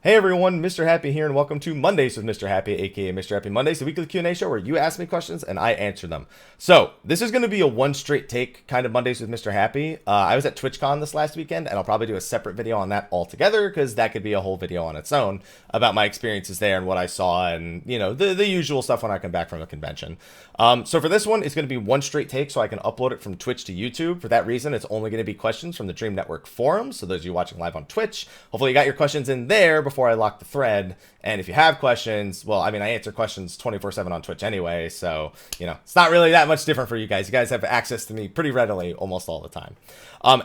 Hey everyone, Mrhappy here, and welcome to Mondays with Mrhappy, aka Mrhappy Mondays, the weekly Q&A show where you ask me questions and I answer them. So, this is going to be a one straight take kind of Mondays with Mrhappy. I was at TwitchCon this last weekend, and I'll probably do a separate video on that altogether, because that could be a whole video on its own about my experiences there and what I saw and, you know, the usual stuff when I come back from a convention. So for this one, it's going to be one straight take so I can upload it from Twitch to YouTube. For that reason, it's only going to be questions from the Dream Network forums. So those of you watching live on Twitch, hopefully you got your questions in there before I lock the thread. And if you have questions, well, I mean, I answer questions 24/7 on Twitch anyway, so, you know, it's not really that much different for you guys. You guys have access to me pretty readily almost all the time.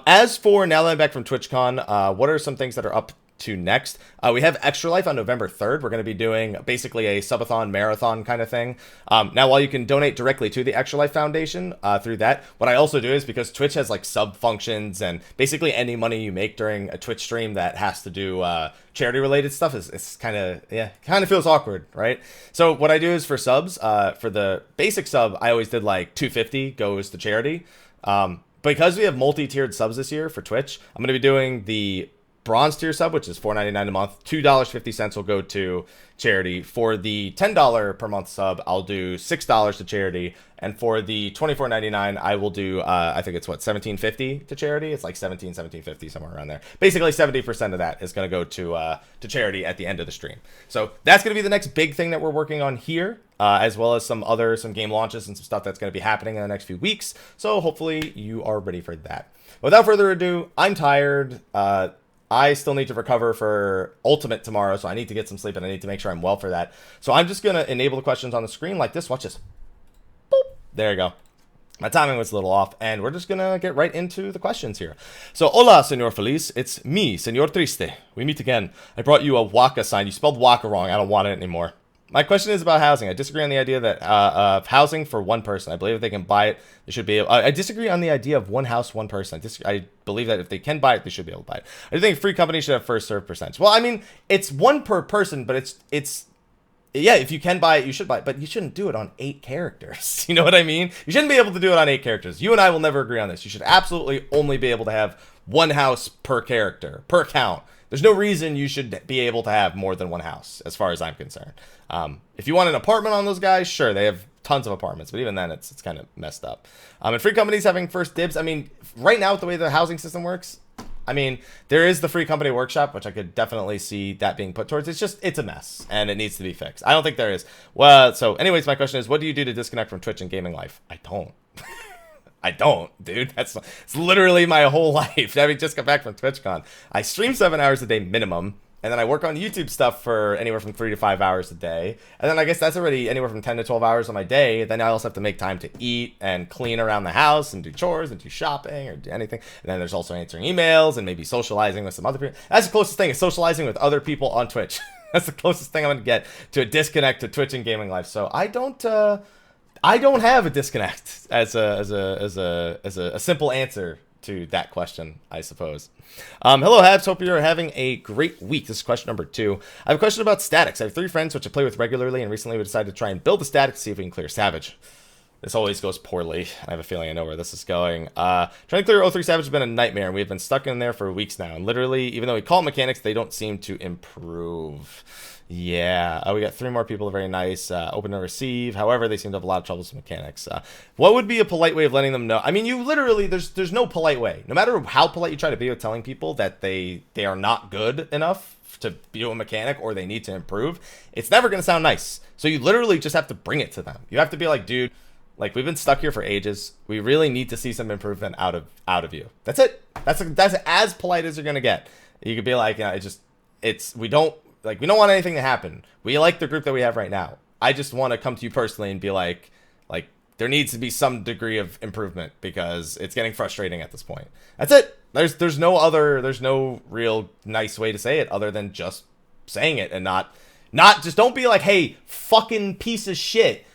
As for now that I'm back from TwitchCon, what are some things that are up to next? We have Extra Life on November 3rd. We're going to be doing basically a subathon marathon kind of thing. Now, while you can donate directly to the Extra Life Foundation through that, what I also do is, because Twitch has like sub functions and basically any money you make during a Twitch stream that has to do charity related stuff is kind of feels awkward, right? So what I do is for subs, for the basic sub, I always did like $250 goes to charity. Because we have multi-tiered subs this year for Twitch, I'm going to be doing the bronze tier sub, which is $4.99 a month. $2.50 will go to charity. For the $10 per month sub, I'll do $6 to charity. And for the $24.99, I will do, I think it's what, $17.50 to charity? It's like $17.50, somewhere around there. Basically, 70% of that is going to go to charity at the end of the stream. So that's going to be the next big thing that we're working on here, as well as some game launches and some stuff that's going to be happening in the next few weeks. So hopefully you are ready for that. Without further ado, I'm tired. I still need to recover for Ultimate tomorrow, so I need to get some sleep, and I need to make sure I'm well for that. So I'm just going to enable the questions on the screen like this. Watch this. Boop. There you go. My timing was a little off, and we're just going to get right into the questions here. So, hola, Señor Feliz. It's me, Señor Triste. We meet again. I brought you a Waka sign. You spelled Waka wrong. I don't want it anymore. My question is about housing. I disagree on the idea that of housing for one person. I believe if they can buy it, they should be able. I disagree on the idea of one house, one person. I believe that if they can buy it, they should be able to buy it. I do think free companies should have first serve percentage. Well, I mean, it's one per person, but it's yeah. If you can buy it, you should buy it, but you shouldn't do it on 8 characters. You know what I mean? You shouldn't be able to do it on 8 characters. You and I will never agree on this. You should absolutely only be able to have one house per character per count. There's no reason you should be able to have more than one house, as far as I'm concerned. If you want an apartment on those guys, sure, they have tons of apartments, but even then, it's kind of messed up. And free companies having first dibs, I mean, right now, with the way the housing system works, I mean, there is the free company workshop, which I could definitely see that being put towards. It's a mess, and it needs to be fixed. I don't think there is. Well, so anyways, my question is, what do you do to disconnect from Twitch and gaming life? I don't. I don't, dude. It's literally my whole life. I mean, just got back from TwitchCon. I stream 7 hours a day minimum, and then I work on YouTube stuff for anywhere from 3 to 5 hours a day. And then I guess that's already anywhere from 10 to 12 hours on my day. Then I also have to make time to eat and clean around the house and do chores and do shopping or do anything. And then there's also answering emails and maybe socializing with some other people. That's the closest thing, is socializing with other people on Twitch. That's the closest thing I'm going to get to a disconnect to Twitch and gaming life. So I don't have a disconnect as a simple answer to that question, I suppose. Hello, Habs. Hope you're having a great week. This is question number 2. I have a question about statics. I have 3 friends which I play with regularly, and recently we decided to try and build a static to see if we can clear Savage. This always goes poorly. I have a feeling I know where this is going. Trying to clear 03 Savage has been a nightmare, and we've been stuck in there for weeks now. And literally, even though we call mechanics, they don't seem to improve. Yeah, we got 3 more people. Very nice. Open to receive. However, they seem to have a lot of troubles with mechanics. What would be a polite way of letting them know? I mean, you literally, there's no polite way. No matter how polite you try to be with telling people that they are not good enough to be a mechanic or they need to improve, it's never going to sound nice. So you literally just have to bring it to them. You have to be like, dude, like, we've been stuck here for ages. We really need to see some improvement out of you. That's it. That's as polite as you're going to get. You could be like, you know, we don't want anything to happen. We like the group that we have right now. I just want to come to you personally and be like there needs to be some degree of improvement because it's getting frustrating at this point. That's it. There's no real nice way to say it other than just saying it and not just don't be like, hey, fucking piece of shit.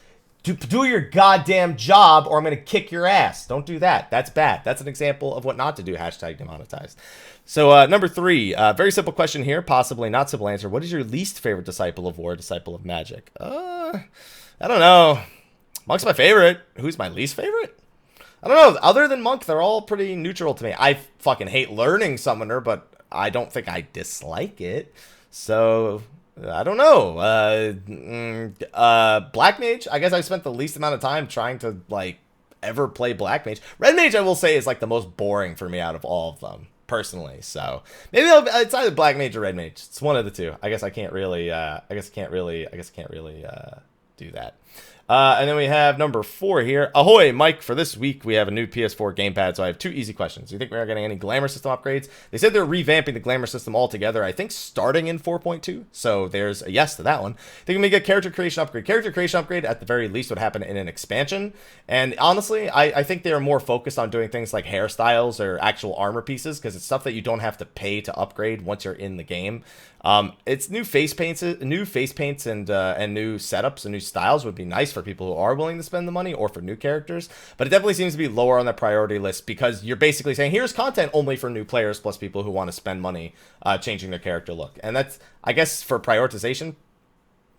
Do your goddamn job or I'm going to kick your ass. Don't do that. That's bad. That's an example of what not to do. Hashtag demonetized. So number 3, very simple question here. Possibly not simple answer. What is your least favorite disciple of war, disciple of magic? I don't know. Monk's my favorite. Who's my least favorite? I don't know. Other than Monk, they're all pretty neutral to me. I fucking hate learning Summoner, but I don't think I dislike it. So I don't know. Black Mage. I guess I spent the least amount of time trying to like ever play Black Mage. Red Mage, I will say, is like the most boring for me out of all of them personally. So maybe it's either Black Mage or Red Mage. It's one of the two. I guess I can't really. I guess I can't really do that. And then we have number 4 here. Ahoy, Mike. For this week, we have a new PS4 gamepad, so I have 2 easy questions. Do you think we are getting any glamour system upgrades? They said they're revamping the glamour system altogether, I think starting in 4.2, so there's a yes to that one. Think we get character creation upgrade. Character creation upgrade, at the very least, would happen in an expansion, and honestly, I think they are more focused on doing things like hairstyles or actual armor pieces, because it's stuff that you don't have to pay to upgrade once you're in the game. It's new face paints and new setups and new styles would be nice for people who are willing to spend the money, or for new characters, but it definitely seems to be lower on the priority list, because you're basically saying here's content only for new players plus people who want to spend money changing their character look. And that's, I guess, for prioritization.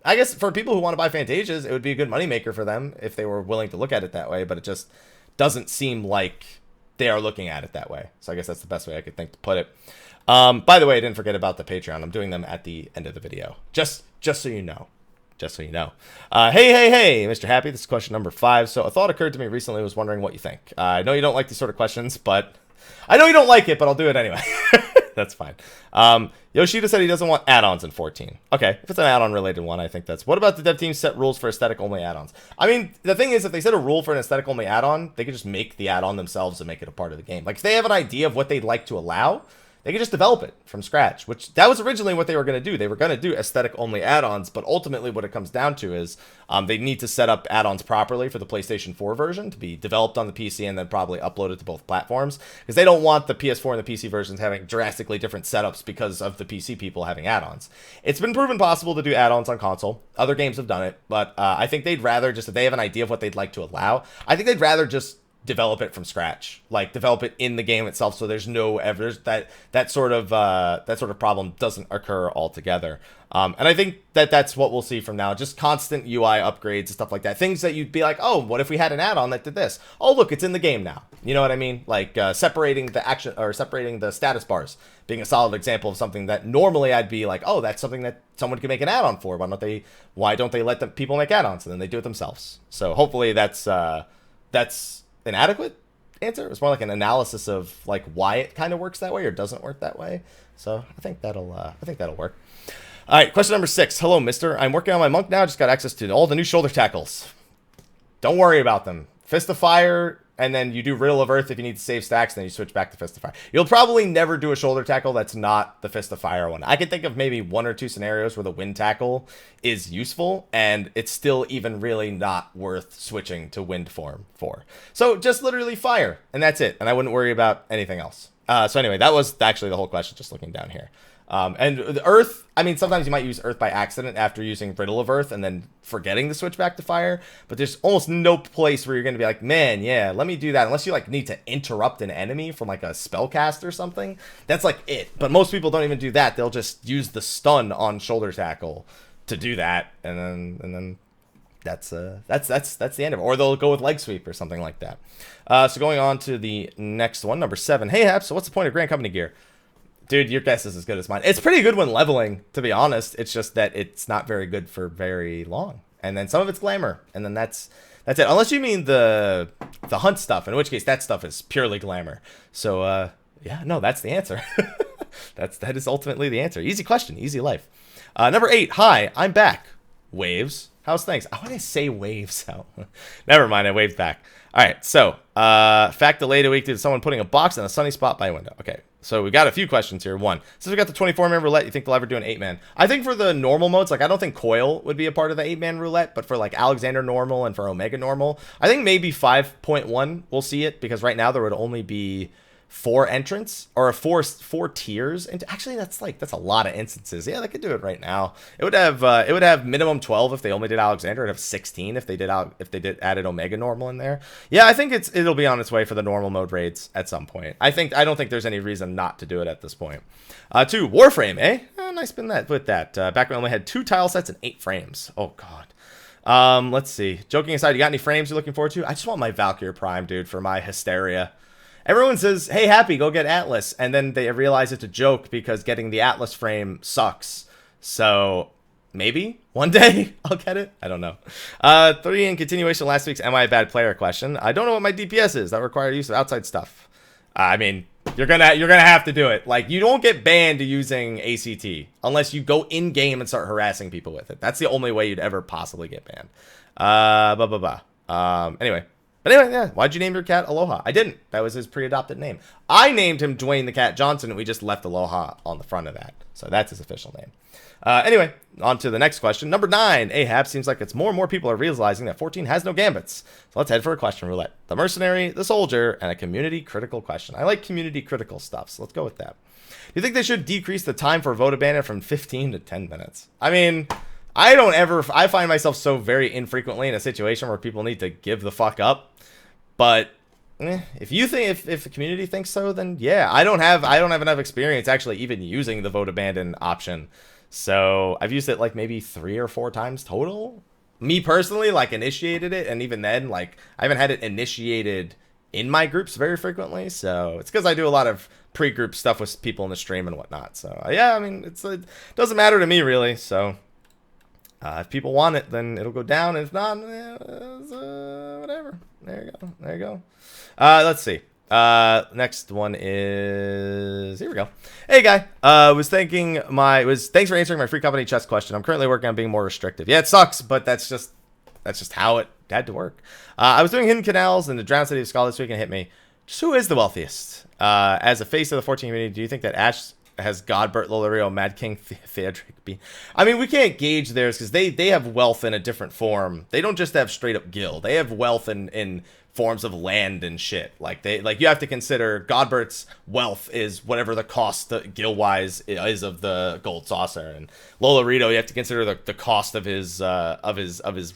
I guess for people who want to buy Fantasias, it would be a good moneymaker for them if they were willing to look at it that way, but it just doesn't seem like they are looking at it that way. So I guess that's the best way I could think to put it. By the way, I didn't forget about the Patreon. I'm doing them at the end of the video. Just so you know. Just so you know. Hey, Mr. Happy. This is question number 5. So a thought occurred to me recently. I was wondering what you think. I know you don't like these sort of questions, but I know you don't like it, but I'll do it anyway. That's fine. Yoshida said he doesn't want add-ons in 14. Okay, if it's an add-on related one, I think that's... What about the dev team set rules for aesthetic-only add-ons? I mean, the thing is, if they set a rule for an aesthetic-only add-on, they could just make the add-on themselves and make it a part of the game. Like, if they have an idea of what they'd like to allow, they could just develop it from scratch, which that was originally what they were going to do. They were going to do aesthetic-only add-ons, but ultimately what it comes down to is they need to set up add-ons properly for the PlayStation 4 version to be developed on the PC and then probably uploaded to both platforms, because they don't want the PS4 and the PC versions having drastically different setups because of the PC people having add-ons. It's been proven possible to do add-ons on console. Other games have done it, but I think they'd rather just, if they have an idea of what they'd like to allow, I think they'd rather just develop it from scratch, like develop it in the game itself, so there's no ever that sort of problem doesn't occur altogether. And I think that's what we'll see from now, just constant UI upgrades and stuff like that, things that you'd be like, oh, what if we had an add-on that did this? Oh, look, it's in the game now. You know what I mean? Like separating the action, or separating the status bars being a solid example of something that normally I'd be like, oh, that's something that someone can make an add-on for. Why don't they let the people make add-ons, and then they do it themselves? So hopefully that's an adequate answer. It was more like an analysis of like why it kind of works that way or doesn't work that way. So I think that'll work. All right, question number 6. Hello, mister. I'm working on my monk now. Just got access to all the new shoulder tackles. Don't worry about them. Fist of Fire, and then you do Riddle of Earth if you need to save stacks, then you switch back to Fist of Fire. You'll probably never do a shoulder tackle that's not the Fist of Fire one. I can think of maybe 1 or 2 scenarios where the wind tackle is useful, and it's still even really not worth switching to wind form for. So just literally fire, and that's it, and I wouldn't worry about anything else. So anyway, that was actually the whole question, just looking down here. And the Earth, I mean, sometimes you might use Earth by accident after using Riddle of Earth and then forgetting to switch back to Fire, but there's almost no place where you're going to be like, man, yeah, let me do that, unless you like need to interrupt an enemy from like a spellcast or something. That's like it. But most people don't even do that. They'll just use the stun on shoulder tackle to do that, and then that's the end of it. Or they'll go with leg sweep or something like that. So going on to the next one, number 7. Hey, Hap, so what's the point of Grand Company gear? Dude, your guess is as good as mine. It's pretty good when leveling, to be honest. It's just that it's not very good for very long. And then some of it's glamour. And then that's it. Unless you mean the hunt stuff, in which case that stuff is purely glamour. So, yeah, no, that's the answer. That is ultimately the answer. Easy question, easy life. Number 8. Hi, I'm back. Waves. How's things? I want to say waves. Never mind, I waved back. All right, so fact delayed a week due to someone putting a box in a sunny spot by a window. Okay, so we got a few questions here. 1, since we got the 24-man roulette, you think they'll ever do an 8-man? I think for the normal modes, like I don't think Coil would be a part of the 8-man roulette, but for like Alexander normal and for Omega normal, I think maybe 5.1 we'll see it, because right now there would only be 4 entrants, or 4 tiers, and actually that's a lot of instances. Yeah, they could do it right now. It would have minimum 12 if they only did Alexander. It'd have 16 if they did added Omega normal in there. Yeah, I think it'll be on its way for the normal mode raids at some point. I don't think there's any reason not to do it at this point. 2, Warframe, eh? Nice spin that with that. Back when I only had 2 tile sets and 8 frames. Oh god. Let's see. Joking aside, you got any frames you're looking forward to? I just want my Valkyrie Prime, dude, for my Hysteria. Everyone says, hey, Happy, go get Atlas. And then they realize it's a joke because getting the Atlas frame sucks. So maybe one day I'll get it. I don't know. 3 in continuation of last week's "Am I a bad player?" question. I don't know what my DPS is. That require use of outside stuff. I mean, you're gonna have to do it. Like, you don't get banned to using ACT unless you go in game and start harassing people with it. That's the only way you'd ever possibly get banned. Anyway, yeah. Why'd you name your cat Aloha? I didn't. That was his pre-adopted name. I named him Dwayne the Cat Johnson, and we just left Aloha on the front of that. So that's his official name. Anyway, on to the next question. Number 9. Ahab, seems like it's more and more people are realizing that 14 has no gambits. So let's head for a question roulette. The mercenary, the soldier, and a community critical question. I like community critical stuff, so let's go with that. Do you think they should decrease the time for vote abandon from 15 to 10 minutes? I mean, I find myself so very infrequently in a situation where people need to give the fuck up. But if you think, if the community thinks so, then yeah, I don't have enough experience actually even using the vote abandon option. So I've used it like maybe 3 or 4 times total. Me personally, like, initiated it, and even then, like, I haven't had it initiated in my groups very frequently. So it's because I do a lot of pre-group stuff with people in the stream and whatnot. So yeah, I mean, it doesn't matter to me really. So if people want it, then it'll go down. If not, whatever. There you go. Let's see. Next one is, here we go. Hey guy, thanks for answering my free company chest question. I'm currently working on being more restrictive. Yeah, it sucks, but that's just how it had to work. I was doing hidden canals in the drowned city of Skull this week, and it hit me. Just who is the wealthiest? As a face of the 14 community, do you think that Ash has Godbert, Lolario, Mad King, Theodric B? I mean, we can't gauge theirs because they have wealth in a different form. They don't just have straight up gil. They have wealth in forms of land and shit. Like you have to consider Godbert's wealth is whatever the cost gil wise is of the gold saucer, and Lolarito, you have to consider the cost of his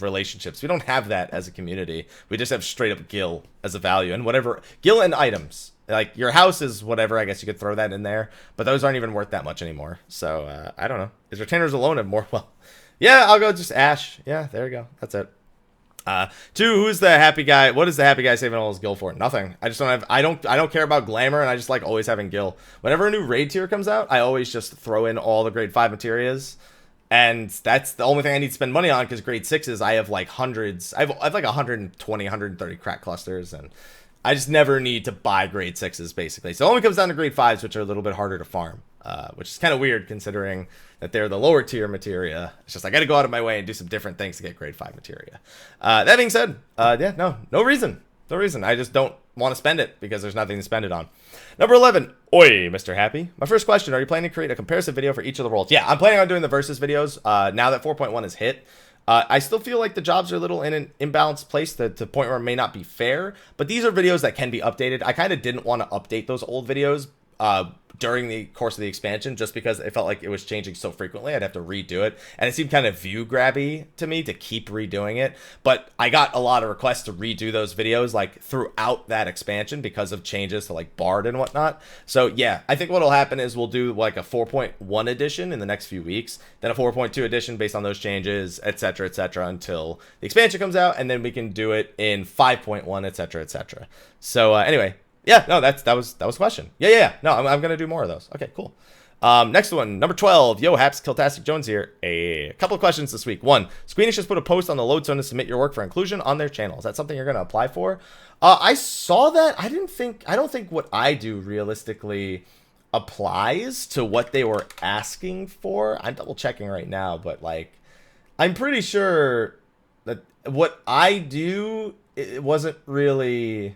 relationships. We don't have that as a community. We just have straight up gil as a value, and whatever gil and items. Like, your house is whatever, I guess you could throw that in there, but those aren't even worth that much anymore. So I don't know. Is retainers alone have more? Well, yeah, I'll go just Ash. Yeah, there you go. That's it. 2, who's the happy guy? What is the happy guy saving all his gil for? Nothing. I just don't have, I don't care about glamour, and I just like always having gil. Whenever a new raid tier comes out, I always just throw in all the grade 5 materias, and that's the only thing I need to spend money on, because grade 6s, I have like hundreds. I have like 120, 130 crack clusters, and I just never need to buy grade 6s, basically. So it only comes down to grade 5s, which are a little bit harder to farm, which is kind of weird considering that they're the lower tier materia. It's just I got to go out of my way and do some different things to get grade 5 materia. That being said, yeah, no reason. No reason. I just don't want to spend it because there's nothing to spend it on. Number 11. Oi, Mr. Happy. My first question, are you planning to create a comparison video for each of the roles? Yeah, I'm planning on doing the versus videos now that 4.1 is hit. I still feel like the jobs are a little in an imbalanced place to the point where it may not be fair, but these are videos that can be updated. I kind of didn't want to update those old videos during the course of the expansion, just because it felt like it was changing so frequently. I'd have to redo it, and it seemed kind of view grabby to me to keep redoing it. But I got a lot of requests to redo those videos like throughout that expansion because of changes to like Bard and whatnot. So yeah, I think what'll happen is we'll do like a 4.1 edition in the next few weeks, then a 4.2 edition based on those changes, etc., until the expansion comes out, and then we can do it in 5.1, etc. So anyway. Yeah, no, that was a question. Yeah. No, I'm gonna do more of those. Okay, cool. Next one, number 12. Yo, Haps, Kiltastic Jones here. A couple of questions this week. 1, Squeenish just put a post on the load zone to submit your work for inclusion on their channel. Is that something you're gonna apply for? I saw that. I don't think what I do realistically applies to what they were asking for. I'm double checking right now, but like, I'm pretty sure that what I do, it wasn't really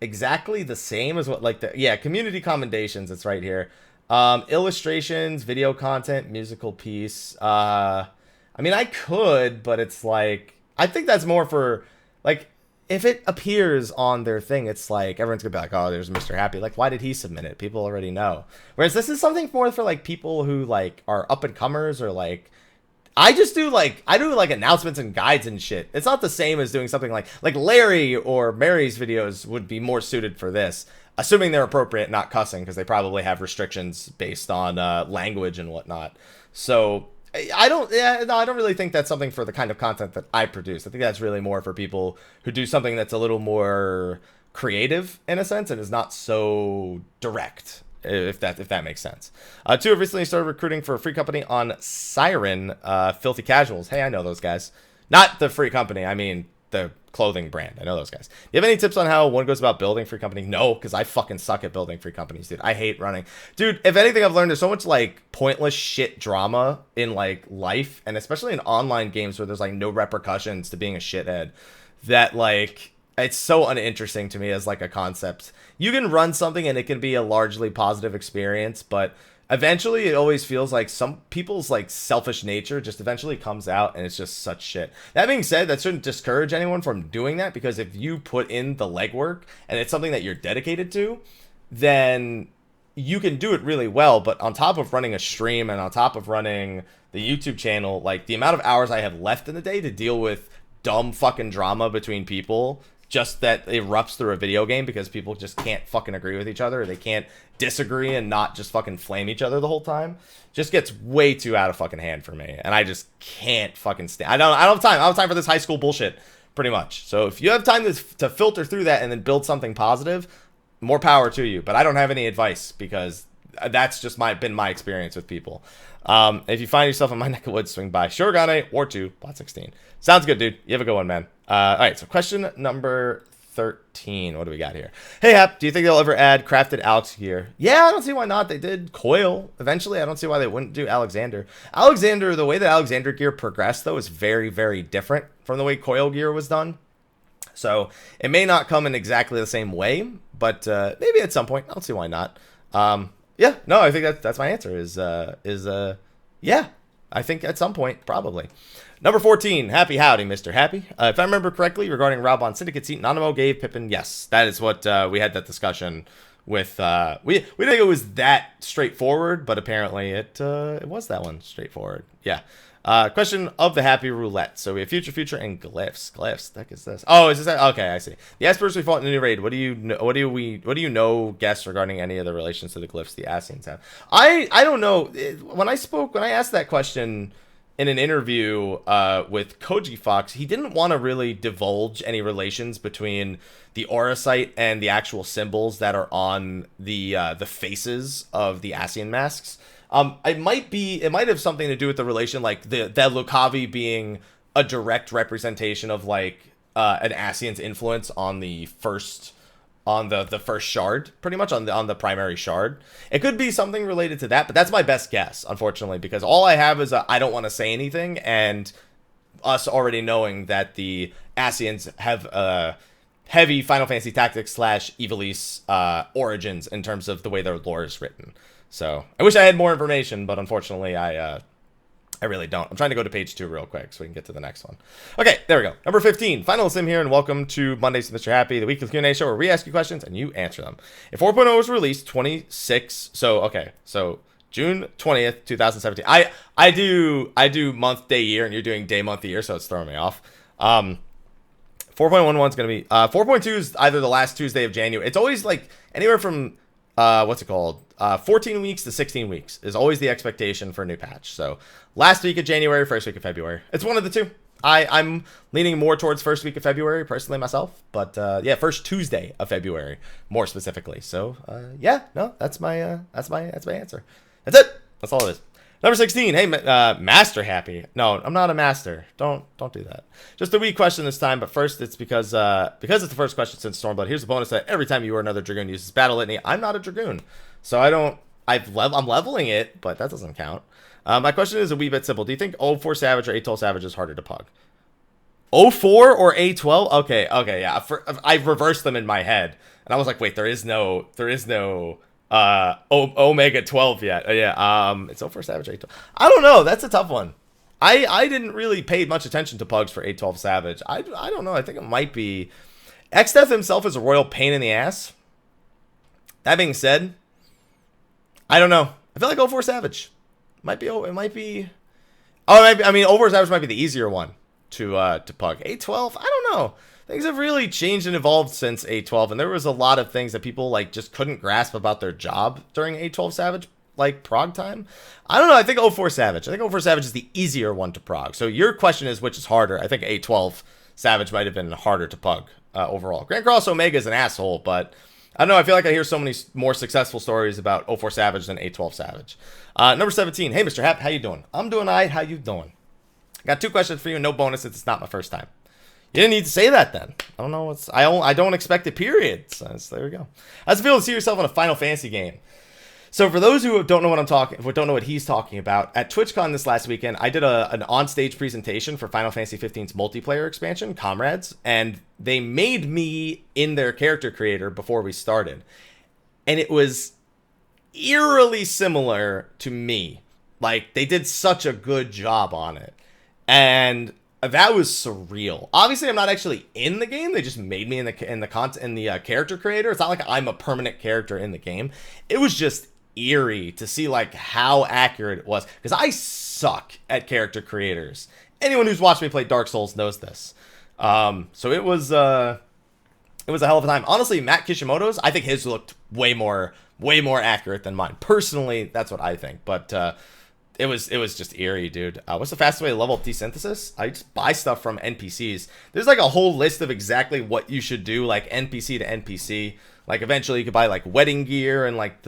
exactly the same as what, like, community commendations, it's right here. Illustrations, video content, musical piece. I mean, I could, but it's like, I think that's more for, like, if it appears on their thing, it's like, everyone's gonna be like, oh, there's Mr. Happy. Like, why did he submit it? People already know. Whereas this is something more for, like, people who, like, are up-and-comers, or, like, I do announcements and guides and shit. It's not the same as doing something like Larry or Mary's videos would be more suited for this, assuming they're appropriate, not cussing, because they probably have restrictions based on language and whatnot. So I don't really think that's something for the kind of content that I produce. I think that's really more for people who do something that's a little more creative in a sense and is not so direct. if that makes sense. 2 have recently started recruiting for a free company on Siren, Filthy Casuals. Hey, I know those guys. Not the free company, I mean the clothing brand. I know those guys. Do you have any tips on how one goes about building free company? No, because I fucking suck at building free companies, dude. I hate running. Dude, if anything I've learned, there's so much like pointless shit drama in like life, and especially in online games where there's like no repercussions to being a shithead, that like it's so uninteresting to me as like a concept. You can run something and it can be a largely positive experience, but eventually it always feels like some people's like selfish nature just eventually comes out and it's just such shit. That being said, that shouldn't discourage anyone from doing that, because if you put in the legwork and it's something that you're dedicated to, then you can do it really well. But on top of running a stream and on top of running the YouTube channel, like the amount of hours I have left in the day to deal with dumb fucking drama between people just that erupts through a video game because people just can't fucking agree with each other, or they can't disagree and not just fucking flame each other the whole time, just gets way too out of fucking hand for me, and I just can't fucking stand. I don't have time. I don't have time for this high school bullshit, pretty much. So if you have time to filter through that and then build something positive, more power to you. But I don't have any advice, because that's just been my experience with people. If you find yourself in my neck of woods, swing by Shorgane War 2 Bot 16. Sounds good, dude. You have a good one, man. All right, so question number 13. What do we got here? Hey, Hap, do you think they'll ever add crafted Alex gear? Yeah, I don't see why not. They did Coil eventually. I don't see why they wouldn't do Alexander. The way that Alexander gear progressed, though, is very, very different from the way Coil gear was done. So it may not come in exactly the same way, but maybe at some point. I don't see why not. Yeah, no, I think that's my answer yeah, I think at some point, probably. Number 14, Happy Howdy, Mr. Happy. If I remember correctly, regarding Raubon Syndicate seat, Nanamo gave Pippin, yes, that is what we had that discussion with. We didn't think it was that straightforward, but apparently it was that one straightforward. Yeah. Question of the Happy Roulette. So we have Future, and Glyphs. Glyphs. The heck is this? Oh, is this that? Okay, I see. The Espers we fought in the new raid. What do you know? Guess regarding any of the relations to the Glyphs the Asians have? I don't know. When I asked that question in an interview with Koji Fox, he didn't want to really divulge any relations between the aura site and the actual symbols that are on the faces of the Asian masks. It might have something to do with the relation, like the Lucavi being a direct representation of like an Asian's influence on the first shard, pretty much on the primary shard. It could be something related to that, but that's my best guess, unfortunately, because all I have is I don't want to say anything, and us already knowing that the Asians have heavy Final Fantasy Tactics / Ivalice origins in terms of the way their lore is written. So I wish I had more information, but unfortunately I really don't. I'm trying to go to page 2 real quick so we can get to the next one. Okay, there we go. Number 15. Final sim here, and welcome to Mondays with Mr. Happy, the weekly Q&A show where we ask you questions and you answer them. If 4.0 was released 26, so June 20th, 2017. I do month, day, year, and you're doing day, month, year, so it's throwing me off. 4.11 is going to be 4.2 is either the last Tuesday of January. It's always like anywhere from 14 weeks to 16 weeks is always the expectation for a new patch. So last week of January, first week of February. It's one of the two. I'm leaning more towards first week of February personally myself, but yeah, first Tuesday of February more specifically. So yeah, no, that's my answer. That's it. That's all it is. Number 16. Hey, Master Happy. No, I'm not a master. Don't do that. Just a wee question this time, but first it's because it's the first question since Stormblood. Here's a bonus that every time you or another Dragoon uses Battle Litany, I'm not a Dragoon, so I'm leveling it, but that doesn't count. My question is a wee bit simple. Do you think 04 Savage or A12 Savage is harder to pug? 04 or A12? Okay, yeah. I reversed them in my head, and I was like, wait, there is no Omega 12 yet. Yeah, it's 04 Savage, A12. I don't know. That's a tough one. I didn't really pay much attention to pugs for A12 Savage. I don't know. I think it might be. Xdeath himself is a royal pain in the ass. That being said, I don't know. I feel like 04 Savage might be. It might be. Oh, I mean, 04 Savage might be the easier one to pug. A12, I don't know. Things have really changed and evolved since A12, and there was a lot of things that people like just couldn't grasp about their job during A12 Savage, like prog time. I don't know. I think 04 Savage. I think 04 Savage is the easier one to prog. So your question is which is harder? I think A12 Savage might have been harder to pug overall. Grand Cross Omega is an asshole, but I don't know. I feel like I hear so many more successful stories about 04 Savage than 812 Savage. Number 17. Hey, Mr. Happ, how you doing? I'm doing all right. How you doing? Got 2 questions for you. No bonus since it's not my first time. You didn't need to say that then. I don't know what's. I don't expect it. Period. So there we go. How's it feel to see yourself in a Final Fantasy game? So for those who don't know what don't know what he's talking about, at TwitchCon this last weekend, I did an on-stage presentation for Final Fantasy 15's multiplayer expansion, Comrades, and they made me in their character creator before we started. And it was eerily similar to me. Like, they did such a good job on it. And that was surreal. Obviously, I'm not actually in the game. They just made me in the character creator. It's not like I'm a permanent character in the game. It was just eerie to see like how accurate it was, because I suck at character creators. Anyone who's watched me play Dark Souls knows this. So it was a hell of a time. Honestly, Matt Kishimoto's, I think his looked way more accurate than mine. Personally, that's what I think. But it was just eerie, dude. What's the fastest way to level up desynthesis? I just buy stuff from NPCs. There's like a whole list of exactly what you should do, like NPC to NPC. Like eventually you could buy like wedding gear and like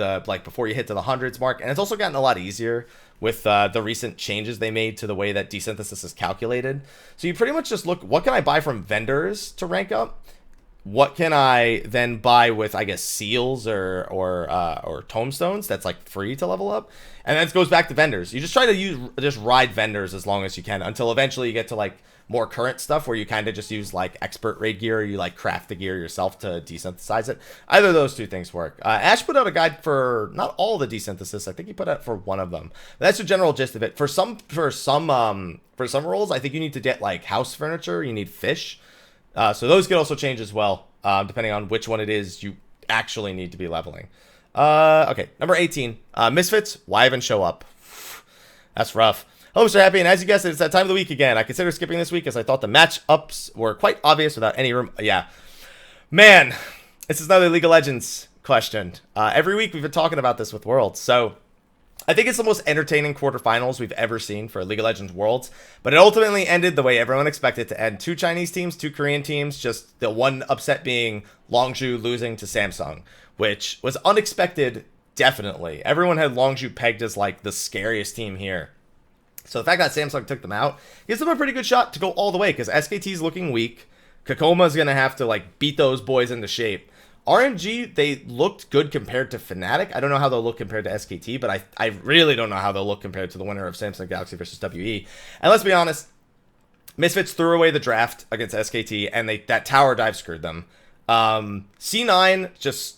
before you hit to the hundreds mark. And it's also gotten a lot easier with the recent changes they made to the way that desynthesis is calculated. So you pretty much just look, what can I buy from vendors to rank up? What can I then buy with, I guess, seals or tomestones that's like free to level up? And then it goes back to vendors. You just try to just ride vendors as long as you can until eventually you get to like more current stuff where you kind of just use like expert raid gear, or you like craft the gear yourself to desynthesize it. Either of those 2 things work. Ash put out a guide for not all the desynthesis. I think he put out for one of them. But that's the general gist of it. For some roles, I think you need to get like house furniture. You need fish. So those could also change as well, depending on which one it is you actually need to be leveling. Okay, number 18. Misfits, why even show up? That's rough. Hello, Mr. Happy, and as you guessed, it's that time of the week again. I consider skipping this week as I thought the matchups were quite obvious without any room. Yeah. Man, this is another League of Legends question. Every week we've been talking about this with Worlds, so I think it's the most entertaining quarterfinals we've ever seen for League of Legends Worlds, but it ultimately ended the way everyone expected it to end. 2 Chinese teams, 2 Korean teams, just the one upset being Longzhu losing to Samsung, which was unexpected, definitely. Everyone had Longzhu pegged as like the scariest team here. So the fact that Samsung took them out gives them a pretty good shot to go all the way, because SKT's looking weak. Kokoma's going to have to like beat those boys into shape. RNG, they looked good compared to Fnatic. I don't know how they'll look compared to SKT, but I really don't know how they'll look compared to the winner of Samsung Galaxy versus WE. And let's be honest, Misfits threw away the draft against SKT, and that tower dive screwed them. C9 just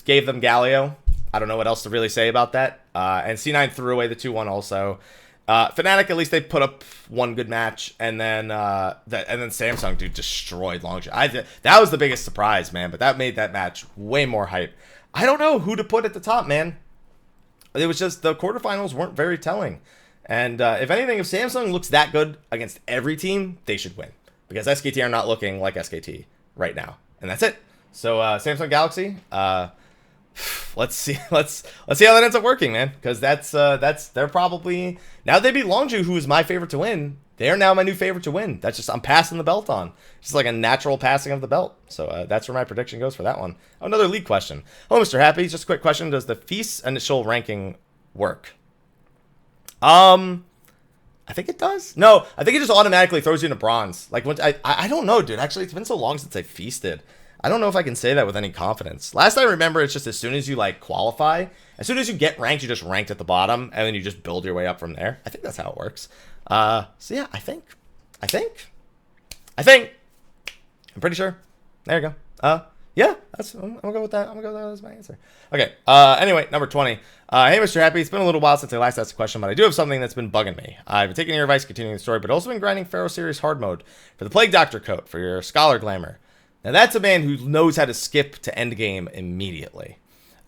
gave them Galio. I don't know what else to really say about that. And C9 threw away the 2-1 also. Fnatic, at least they put up one good match, and then Samsung, dude, destroyed Longzhu. That was the biggest surprise, man, but that made that match way more hype. I don't know who to put at the top, man. It was just the quarterfinals weren't very telling. And if anything, if Samsung looks that good against every team, they should win, because SKT are not looking like SKT right now, and that's it. So Samsung Galaxy, let's see how that ends up working, man, because they're probably, now they beat Longzhu, who is my favorite to win. They are now my new favorite to win. That's just, I'm passing the belt on. Just like a natural passing of the belt. So that's where my prediction goes for that one. Oh, another league question. Oh, Mr. Happy, just a quick question. Does the Feast initial ranking work? I think it does. No, I think it just automatically throws you into bronze. Like, when I don't know, dude. Actually, it's been so long since I feasted. I don't know if I can say that with any confidence. Last I remember, it's just as soon as you like qualify, as soon as you get ranked, you just ranked at the bottom, and then you just build your way up from there. I think that's how it works. So yeah, I think. I'm pretty sure. There you go. Yeah, I'm gonna go with that. I'm gonna go with that as my answer. Okay. Anyway, number 20. Hey, Mr. Happy. It's been a little while since I last asked a question, but I do have something that's been bugging me. I've been taking your advice, continuing the story, but also been grinding Pharaoh Series hard mode for the Plague Doctor coat for your Scholar Glamour. Now that's a man who knows how to skip to endgame immediately.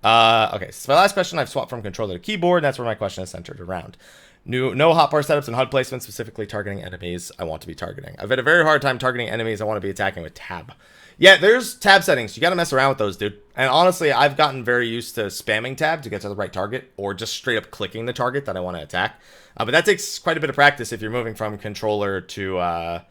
Okay, so my last question, I've swapped from controller to keyboard, and that's where my question is centered around. No hotbar setups and HUD placements, specifically targeting enemies I want to be targeting. I've had a very hard time targeting enemies I want to be attacking with tab. Yeah, there's tab settings. You got to mess around with those, dude. And honestly, I've gotten very used to spamming tab to get to the right target, or just straight up clicking the target that I want to attack. But that takes quite a bit of practice if you're moving from controller to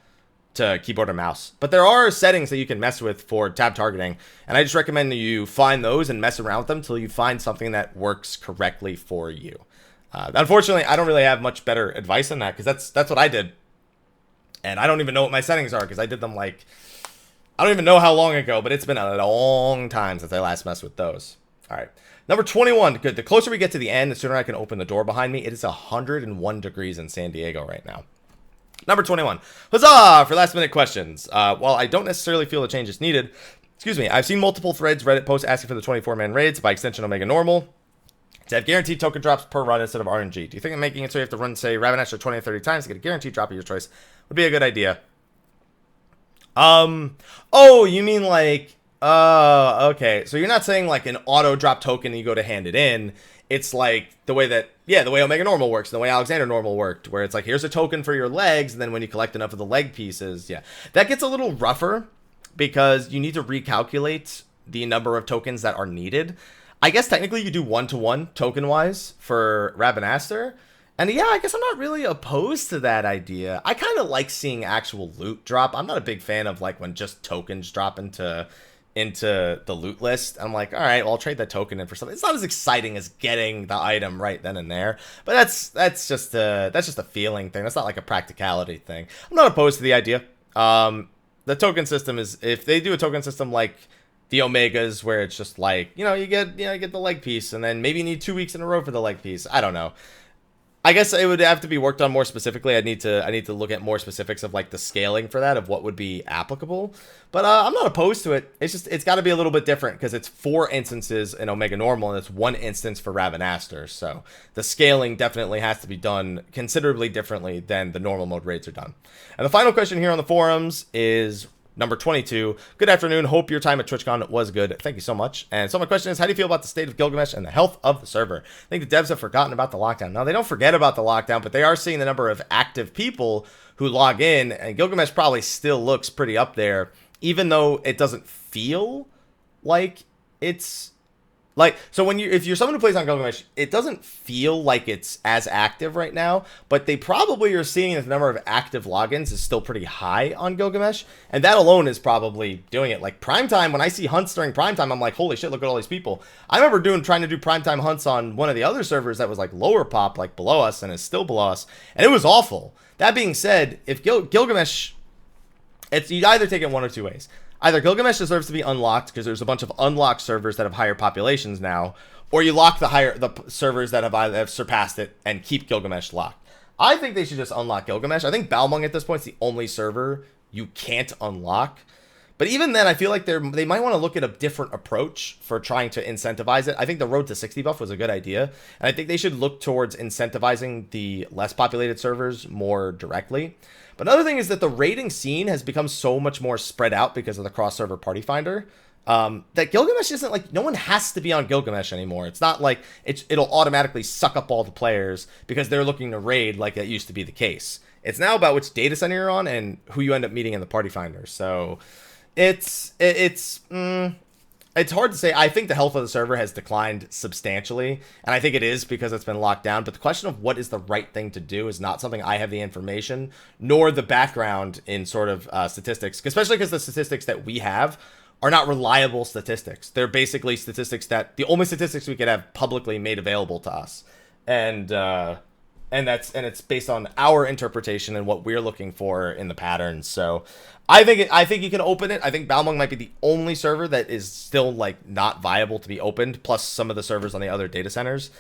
to keyboard or mouse. But there are settings that you can mess with for tab targeting, and I just recommend that you find those and mess around with them until you find something that works correctly for you. Unfortunately, I don't really have much better advice on that, because that's what I did. And I don't even know what my settings are, because I did them like, I don't even know how long ago, but it's been a long time since I last messed with those. All right. Number 21. Good. The closer we get to the end, the sooner I can open the door behind me. It is 101 degrees in San Diego right now. Number 21. Huzzah for last minute questions. While I don't necessarily feel the change is needed, excuse me, I've seen multiple threads, Reddit posts asking for the 24-man raids, by extension Omega Normal, to have guaranteed token drops per run instead of RNG. Do you think that making it so you have to run, say, Ravenasher 20 or 30 times to get a guaranteed drop of your choice would be a good idea? Oh, you mean like, okay. So you're not saying like an auto drop token and you go to hand it in. It's like the way that, yeah, the way Omega Normal works, the way Alexander Normal worked, where it's like, here's a token for your legs, and then when you collect enough of the leg pieces, yeah. That gets a little rougher, because you need to recalculate the number of tokens that are needed. I guess technically you do 1-to-1 token-wise for Ravenastor. And yeah, I guess I'm not really opposed to that idea. I kind of like seeing actual loot drop. I'm not a big fan of like when just tokens drop into the loot list. I'm like, all right, well, I'll trade that token in for something. It's not as exciting as getting the item right then and there, but that's just a feeling thing. That's not like a practicality thing. I'm not opposed to the idea. The token system is, if they do a token system like the Omegas, where it's just like, you get the leg piece, and then maybe you need 2 weeks in a row for the leg piece. I don't know. I guess it would have to be worked on more specifically. I need to look at more specifics of like the scaling for that, of what would be applicable. But I'm not opposed to it. It's got to be a little bit different, because it's 4 instances in Omega Normal, and it's 1 instance for Ravenastor. So the scaling definitely has to be done considerably differently than the normal mode raids are done. And the final question here on the forums is number 22. Good afternoon. Hope your time at TwitchCon was good. Thank you so much. And so my question is, how do you feel about the state of Gilgamesh and the health of the server? I think the devs have forgotten about the lockdown. No, they don't forget about the lockdown, but they are seeing the number of active people who log in, and Gilgamesh probably still looks pretty up there, even though it doesn't feel like it's like, so if you're someone who plays on Gilgamesh, it doesn't feel like it's as active right now, but they probably are seeing that the number of active logins is still pretty high on Gilgamesh, and that alone is probably doing it. Like primetime, when I see hunts during primetime, I'm like, holy shit, look at all these people. I remember trying to do primetime hunts on one of the other servers that was like lower pop, like below us, and is still below us, and it was awful. That being said, if Gilgamesh, you either take it one or two ways. Either Gilgamesh deserves to be unlocked, because there's a bunch of unlocked servers that have higher populations now, or you lock the servers that have surpassed it and keep Gilgamesh locked. I think they should just unlock Gilgamesh. I think Balmung at this point is the only server you can't unlock. But even then, I feel like they might want to look at a different approach for trying to incentivize it. I think the Road to 60 buff was a good idea, and I think they should look towards incentivizing the less populated servers more directly. But another thing is that the raiding scene has become so much more spread out because of the cross-server party finder, that Gilgamesh isn't like, no one has to be on Gilgamesh anymore. It's not like it'll automatically suck up all the players because they're looking to raid like that used to be the case. It's now about which data center you're on and who you end up meeting in the party finder. So it's hard to say. I think the health of the server has declined substantially, and I think it is because it's been locked down. But the question of what is the right thing to do is not something I have the information nor the background in sort of statistics, especially because the statistics that we have are not reliable statistics. They're basically statistics that the only statistics we could have publicly made available to us, and it's based on our interpretation and what we're looking for in the patterns. So I think you can open it. I think Balmung might be the only server that is still like not viable to be opened, plus some of the servers on the other data centers.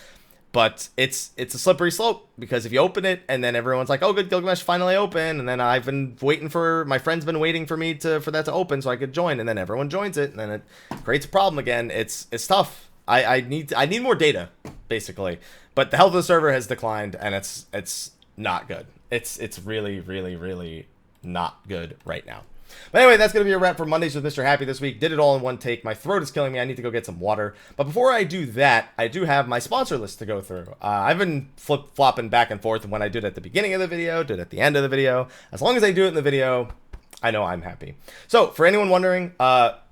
But it's a slippery slope, because if you open it and then everyone's like, oh good, Gilgamesh finally open, and then I've been waiting for, my friend's been waiting for me for that to open so I could join, and then everyone joins it, and then it creates a problem again. It's tough. I need more data, basically. But the health of the server has declined, and it's not good. It's really, really, really not good right now. But anyway, that's going to be a wrap for Mondays with Mr. Happy this week. Did it all in one take. My throat is killing me. I need to go get some water. But before I do that, I do have my sponsor list to go through. I've been flip-flopping back and forth when I do it at the beginning of the video, do it at the end of the video. As long as I do it in the video, I know I'm happy. So, for anyone wondering,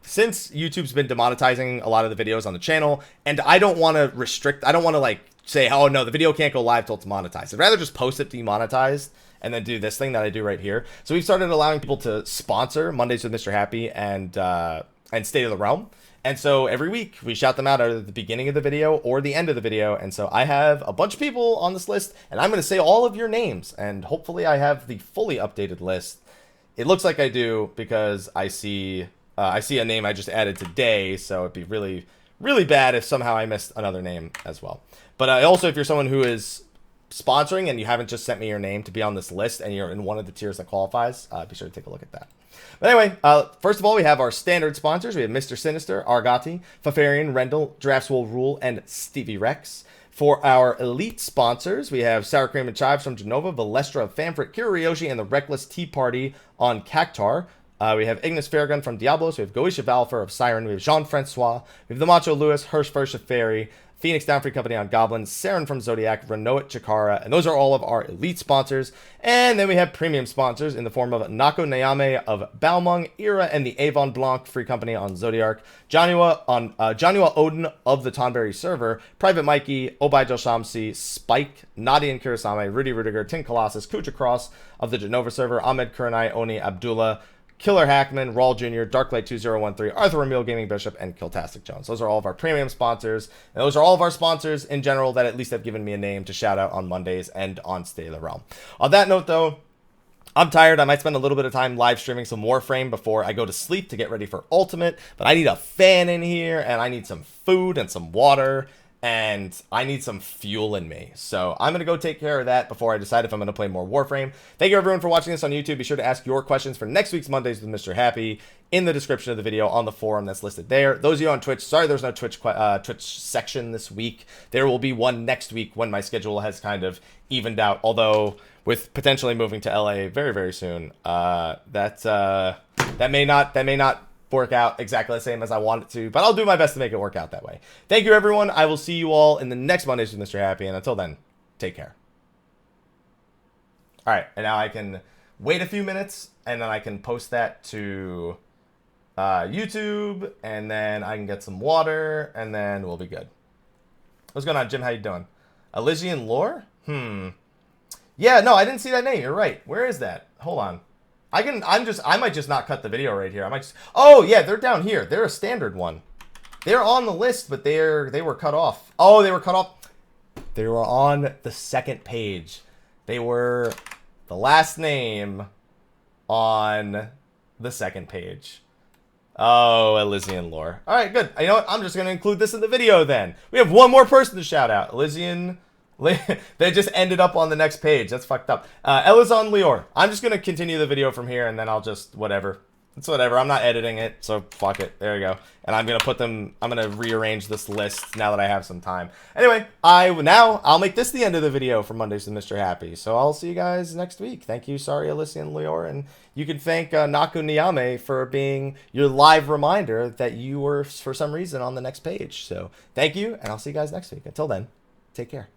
since YouTube's been demonetizing a lot of the videos on the channel, and I don't want to like say, oh no, the video can't go live till it's monetized. I'd rather just post it demonetized and then do this thing that I do right here. So we've started allowing people to sponsor Mondays with Mr. Happy and State of the Realm. And so every week we shout them out either at the beginning of the video or the end of the video. And so I have a bunch of people on this list, and I'm going to say all of your names. And hopefully I have the fully updated list. It looks like I do because I see a name I just added today. So it'd be really, really bad if somehow I missed another name as well. But also, if you're someone who is sponsoring and you haven't just sent me your name to be on this list and you're in one of the tiers that qualifies, be sure to take a look at that. But anyway, first of all, we have our standard sponsors. We have MrSynestrrr, Argoti, Fafarian, Rendil, Giraffeswillrule, and Stevie-Rex. For our elite sponsors, we have Sour Cream and Chives from Jenova, Velestra of Famfrit, Kurenai and the Reckless Tea Party on Cactar. We have Ignis Fairgun from Diabolos. We have Goetia Valefar of Siren. We have Jean-Francois. We have Themacholuis, Hersh, Fersh of Faerie, Phoenix Down Free Company on Goblin, Serren from Zodiark, Renoit Chikara, and those are all of our elite sponsors. And then we have premium sponsors in the form of Nako Nayame of Balmung, Ira and the Avon Blanc Free Company on Zodiark, Janua Odin of the Tonberry server, Private Mikey, Obai Joshamsi, Spike, Nadi and Kurasame, Rudy Rudiger, TinColossus, Khuja Cross of the Jenova server, Ahmed Kurenai Oni Abdullah, Killerhackman, Raul Jr, Darklight 2013, Arthur Emil Gaming Bishop, and Kiltastic Jones. Those are all of our premium sponsors. And those are all of our sponsors in general that at least have given me a name to shout out on Mondays and on State of the Realm. On that note, though, I'm tired. I might spend a little bit of time live streaming some Warframe before I go to sleep to get ready for Ultimate. But I need a fan in here, and I need some food and some water, and I need some fuel in me. So I'm going to go take care of that before I decide if I'm going to play more Warframe. Thank you, everyone, for watching this on YouTube. Be sure to ask your questions for next week's Mondays with Mr. Happy in the description of the video on the forum that's listed there. Those of you on Twitch, sorry there's no Twitch section this week. There will be one next week when my schedule has kind of evened out, although with potentially moving to LA very, very soon, that may not work out exactly the same as I want it to, but I'll do my best to make it work out that way. Thank you, everyone. I will see you all in the next Mondays with Mr. Happy, and until then, take care. All right, and now I can wait a few minutes, and then I can post that to YouTube, and then I can get some water, and then we'll be good. What's going on, Jim? How you doing? Ellisan Le'ore? Yeah, no, I didn't see that name. You're right. Where is that? Hold on. I might just not cut the video right here. I might just, oh yeah, they're down here. They're a standard one. They're on the list, but they were cut off. Oh, they were cut off. They were on the second page. They were the last name on the second page. Oh, Ellisan Le'ore. All right, good. You know what? I'm just going to include this in the video then. We have one more person to shout out. They just ended up on the next page. That's fucked up. Ellisan Le'ore. I'm just going to continue the video from here, and then I'll just, whatever. It's whatever. I'm not editing it, so fuck it. There you go. And I'm going to put them, I'm going to rearrange this list now that I have some time. Anyway, I'll make this the end of the video for Mondays with Mr. Happy. So I'll see you guys next week. Thank you, sorry, Ellisan Le'ore. And you can thank Naku Niyame for being your live reminder that you were, for some reason, on the next page. So thank you, and I'll see you guys next week. Until then, take care.